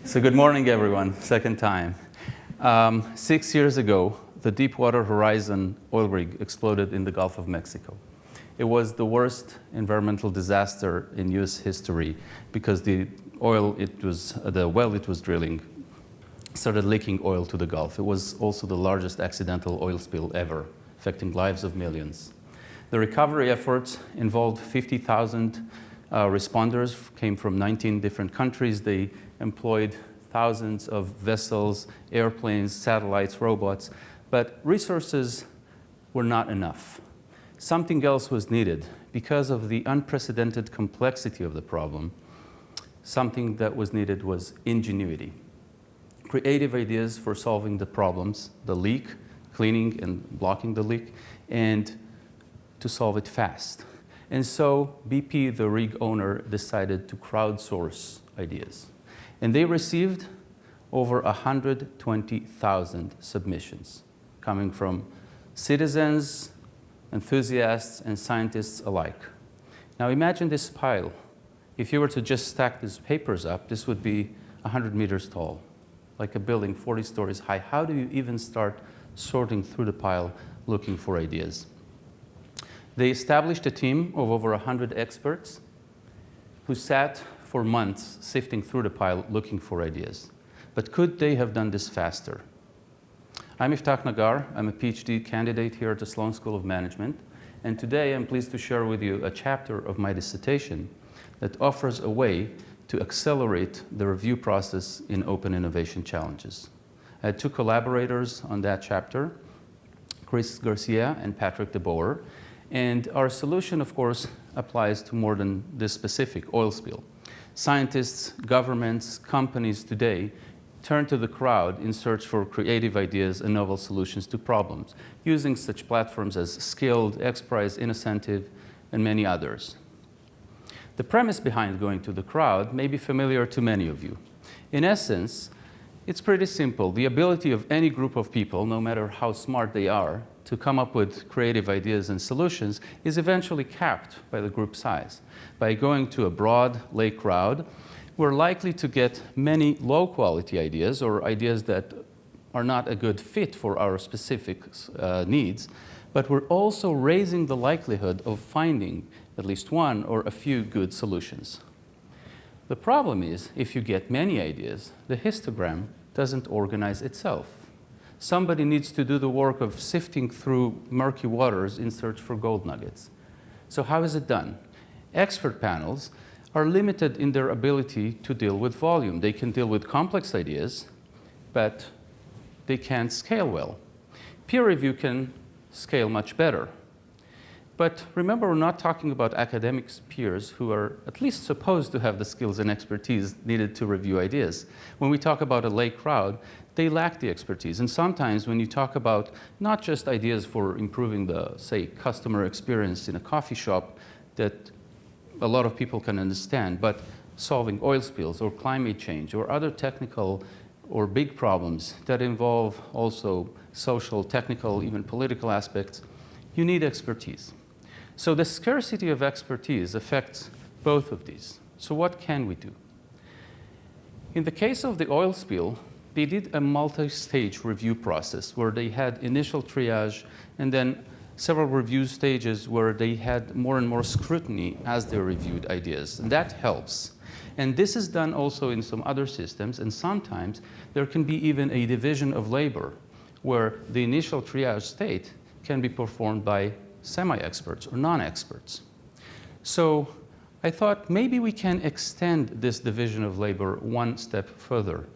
So good morning, everyone. Second time. 6 years ago, the Deepwater Horizon oil rig exploded in the Gulf of Mexico. It was the worst environmental disaster in U.S. history because the well it was drilling started leaking oil to the Gulf. It was also the largest accidental oil spill ever, affecting lives of millions. The recovery efforts involved 50,000 responders, came from 19 different countries. They employed thousands of vessels, airplanes, satellites, robots, but resources were not enough. Something else was needed. Because of the unprecedented complexity of the problem, something that was needed was ingenuity. Creative ideas for solving the problems, the leak, cleaning and blocking the leak, and to solve it fast. And so BP, the rig owner, decided to crowdsource ideas. And they received over 120,000 submissions coming from citizens, enthusiasts, and scientists alike. Now imagine this pile. If you were to just stack these papers up, this would be 100 meters tall, like a building 40 stories high. How do you even start sorting through the pile looking for ideas? They established a team of over 100 experts who sat for months sifting through the pile looking for ideas. But could they have done this faster? I'm Iftach Nagar. I'm a PhD candidate here at the Sloan School of Management. And today I'm pleased to share with you a chapter of my dissertation that offers a way to accelerate the review process in open innovation challenges. I had two collaborators on that chapter, Chris Garcia and Patrick DeBoer. And our solution, of course, applies to more than this specific oil spill. Scientists, governments, companies today turn to the crowd in search for creative ideas and novel solutions to problems, using such platforms as Skilled, XPRIZE, Innocentive, and many others. The premise behind going to the crowd may be familiar to many of you. In essence, it's pretty simple. The ability of any group of people, no matter how smart they are, to come up with creative ideas and solutions is eventually capped by the group size. By going to a broad lay crowd, we're likely to get many low-quality ideas or ideas that are not a good fit for our specific needs, but we're also raising the likelihood of finding at least one or a few good solutions. The problem is, if you get many ideas, the histogram doesn't organize itself. Somebody needs to do the work of sifting through murky waters in search for gold nuggets. So how is it done? Expert panels are limited in their ability to deal with volume. They can deal with complex ideas, but they can't scale well. Peer review can scale much better. But remember, we're not talking about academics peers who are at least supposed to have the skills and expertise needed to review ideas. When we talk about a lay crowd, they lack the expertise. And sometimes when you talk about not just ideas for improving the, say, customer experience in a coffee shop that a lot of people can understand, but solving oil spills or climate change or other technical or big problems that involve also social, technical, even political aspects, you need expertise. So the scarcity of expertise affects both of these. So what can we do? In the case of the oil spill, they did a multi-stage review process where they had initial triage and then several review stages where they had more and more scrutiny as they reviewed ideas. And that helps. And this is done also in some other systems, and sometimes there can be even a division of labor where the initial triage state can be performed by semi-experts or non-experts. So I thought maybe we can extend this division of labor one step further.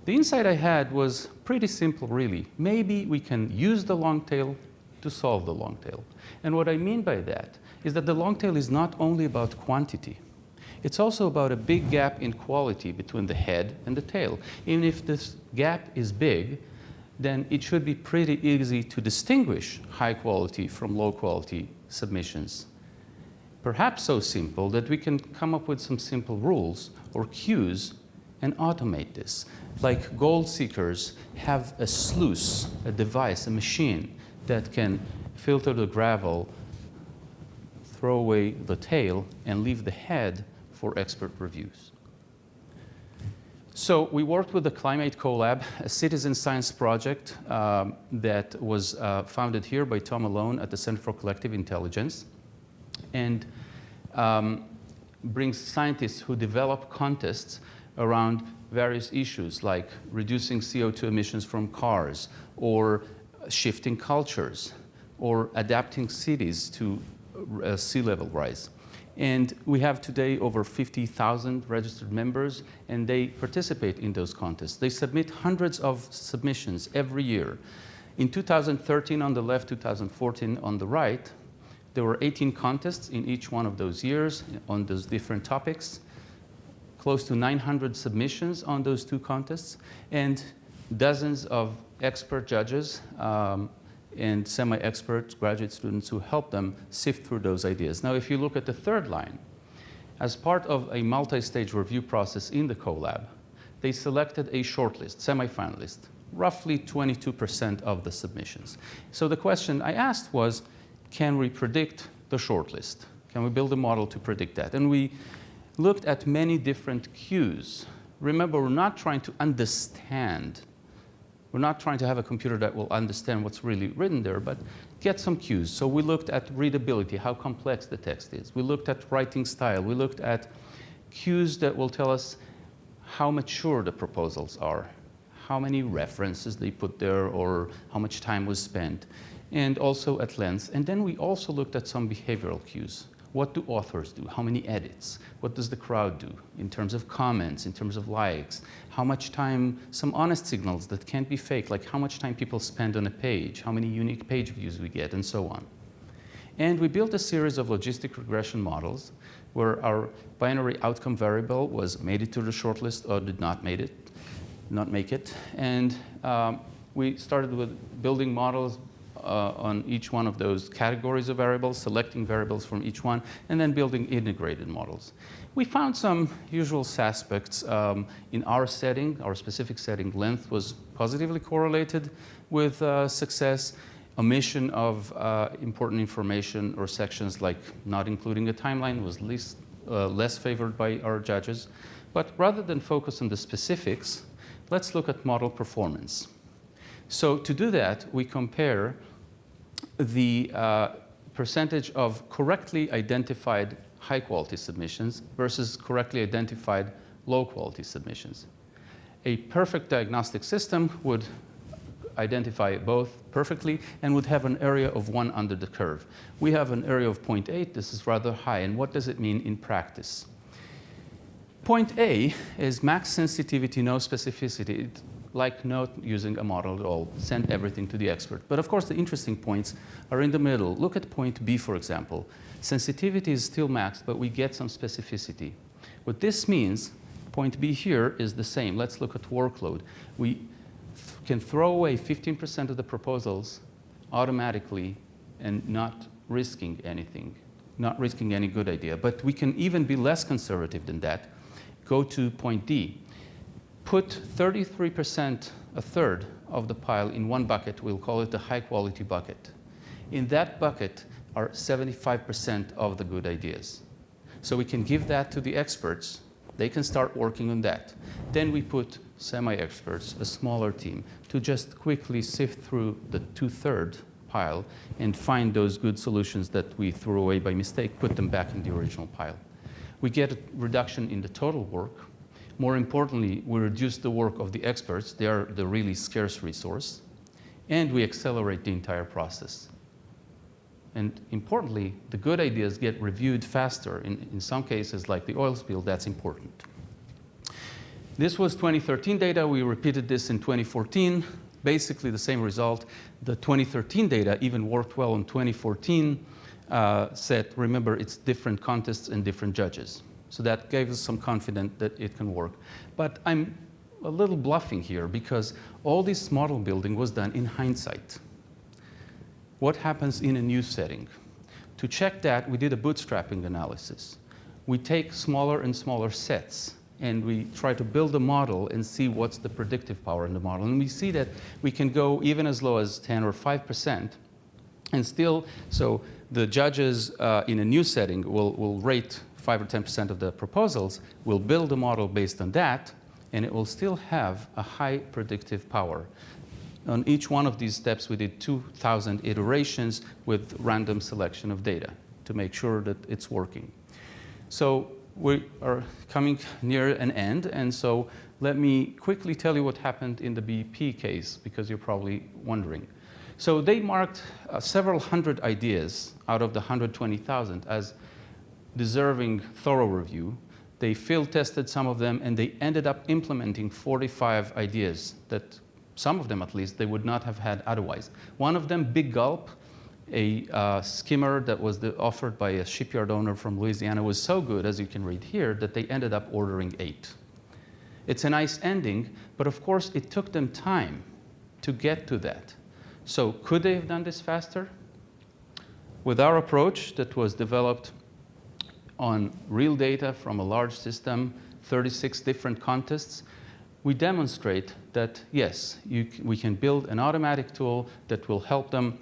The insight I had was pretty simple, really. Maybe we can use the long tail to solve the long tail. And what I mean by that is that the long tail is not only about quantity. It's also about a big gap in quality between the head and the tail. Even if this gap is big, then it should be pretty easy to distinguish high quality from low quality submissions. Perhaps so simple that we can come up with some simple rules or cues and automate this. Like gold seekers have a sluice, a device, a machine that can filter the gravel, throw away the tail, and leave the head for expert reviews. So we worked with the Climate Collab, a citizen science project that was founded here by Tom Malone at the Center for Collective Intelligence, and brings scientists who develop contests around various issues like reducing CO2 emissions from cars, or shifting cultures, or adapting cities to sea level rise. And we have today over 50,000 registered members, and they participate in those contests. They submit hundreds of submissions every year. In 2013 on the left, 2014 on the right, there were 18 contests in each one of those years on those different topics, close to 900 submissions on those two contests, and dozens of expert judges and semi-experts, graduate students who help them sift through those ideas. Now, if you look at the third line, as part of a multi-stage review process in the collab, they selected a shortlist, semi-finalist, roughly 22% of the submissions. So the question I asked was, can we predict the shortlist? Can we build a model to predict that? And we looked at many different cues. Remember, we're not trying to understand. We're not trying to have a computer that will understand what's really written there, but get some cues. So we looked at readability, how complex the text is. We looked at writing style. We looked at cues that will tell us how mature the proposals are, how many references they put there, or how much time was spent, and also at length. And then we also looked at some behavioral cues. What do authors do? How many edits? What does the crowd do in terms of comments, in terms of likes? How much time, some honest signals that can't be fake, like how much time people spend on a page, how many unique page views we get, and so on. And we built a series of logistic regression models where our binary outcome variable was made it to the shortlist or did not make it. And we started with building models on each one of those categories of variables, selecting variables from each one, and then building integrated models. We found some usual suspects. In our setting, our specific setting, length was positively correlated with success. Omission of important information or sections like not including a timeline was less favored by our judges. But rather than focus on the specifics, let's look at model performance. So to do that, we compare the percentage of correctly identified high-quality submissions versus correctly identified low-quality submissions. A perfect diagnostic system would identify both perfectly and would have an area of 1 under the curve. We have an area of 0.8. This is rather high. And what does it mean in practice? Point A is max sensitivity, no specificity. Like not using a model at all, send everything to the expert. But of course, the interesting points are in the middle. Look at point B, for example. Sensitivity is still maxed, but we get some specificity. What this means, point B here is the same. Let's look at workload. We can throw away 15% of the proposals automatically and not risking anything, not risking any good idea. But we can even be less conservative than that. Go to point D. Put 33%, a third of the pile in one bucket. We'll call it the high-quality bucket. In that bucket are 75% of the good ideas. So we can give that to the experts. They can start working on that. Then we put semi-experts, a smaller team, to just quickly sift through the 2/3 pile and find those good solutions that we threw away by mistake, put them back in the original pile. We get a reduction in the total work. More importantly, we reduce the work of the experts. They are the really scarce resource. And we accelerate the entire process. And importantly, the good ideas get reviewed faster. In some cases, like the oil spill, that's important. This was 2013 data. We repeated this in 2014. Basically the same result. The 2013 data even worked well in 2014 set. Remember, it's different contests and different judges. So that gave us some confidence that it can work. But I'm a little bluffing here because all this model building was done in hindsight. What happens in a new setting? To check that, we did a bootstrapping analysis. We take smaller and smaller sets, and we try to build a model and see what's the predictive power in the model. And we see that we can go even as low as 10 or 5%, and still, so the judges in a new setting will rate 5 or 10% of the proposals. We'll build a model based on that, and it will still have a high predictive power. On each one of these steps, we did 2,000 iterations with random selection of data to make sure that it's working. So we are coming near an end, and so let me quickly tell you what happened in the BP case, because you're probably wondering. So they marked several hundred ideas out of the 120,000 as deserving thorough review. They field tested some of them, and they ended up implementing 45 ideas that, some of them at least, they would not have had otherwise. One of them, Big Gulp, a skimmer that was offered by a shipyard owner from Louisiana, was so good, as you can read here, that they ended up ordering 8. It's a nice ending, but of course it took them time to get to that. So could they have done this faster? With our approach that was developed on real data from a large system, 36 different contests, we demonstrate that, yes, we can build an automatic tool that will help them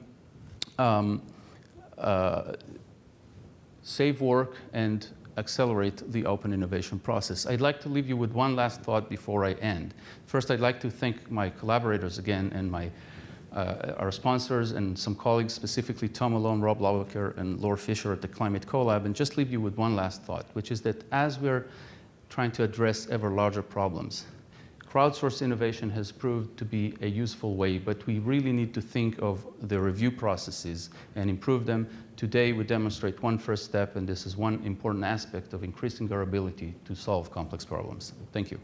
save work and accelerate the open innovation process. I'd like to leave you with one last thought before I end. First, I'd like to thank my collaborators again and our sponsors and some colleagues, specifically Tom Malone, Rob Laubacher, and Laura Fisher at the Climate Collab, and just leave you with one last thought, which is that as we're trying to address ever larger problems, crowdsourced innovation has proved to be a useful way, but we really need to think of the review processes and improve them. Today, we demonstrate one first step, and this is one important aspect of increasing our ability to solve complex problems. Thank you.